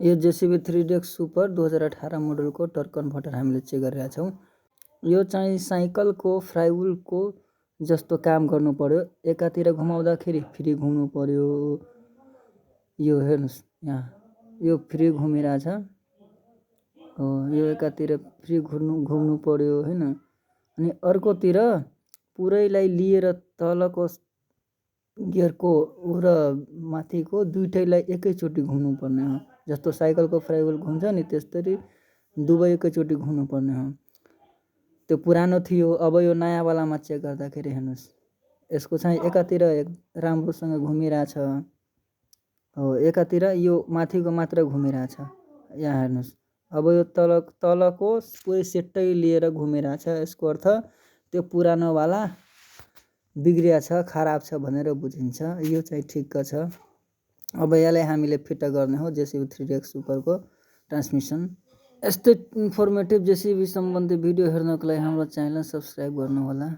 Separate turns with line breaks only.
यो JCB 3DX super 2018 मोडलको torque converter हामीले चेक गरिरहेका छौँ। यो चाहिँ साइकलको फ्लाइव्हिलको जस्तो काम गर्नु पर्यो। एकातिर घुमाउँदाखेरि फ्री घुम्नु पर्यो। यो हेर्नुहोस् यहाँ यो फ्री घुमिरहेछ। यो एकातिर फ्री घुम्नु पर्यो हैन। अनि अर्कोतिर पुरैलाई लिएर तलको गियरको र माथिको दुईटैलाई एकैचोटि घुम्नु पर्ने हो। जस्तो साइकलको फ्लाइव्हिल घुम्छ नि त्यस्तरी दुवै एकैचोटि घुम्नु पर्ने हो। त्यो पुरानो थियो, अब यो नयाँ वालामा चेक गर्दाखेरि हेर्नुहोस् यसको चाहिँ एकातिर राम्रोसँग घुमिरहेछ। हो एकातिर यो माथिको मात्र घुमिरहेछ। यहाँ हेर्नुहोस् अब यो तलको पुरै सेटै लिएर घुमिरहेछ। यसको अर्थ त्यो पुरानो वाला बिग्रिया छ, खराब छ भनेर बुझिन्छ। यो चाहिँ ठिक्क छ। अब यसलाई हामीले फिट गर्ने हो जेसिबी 3DX सुपरको ट्रान्समिसन। यस्तै इन्फर्मेटिभ जेसिबी सम्बन्धी भिडियो हेर्नको लागि हाम्रो च्यानललाई सब्स्क्राइब गर्नुहोला।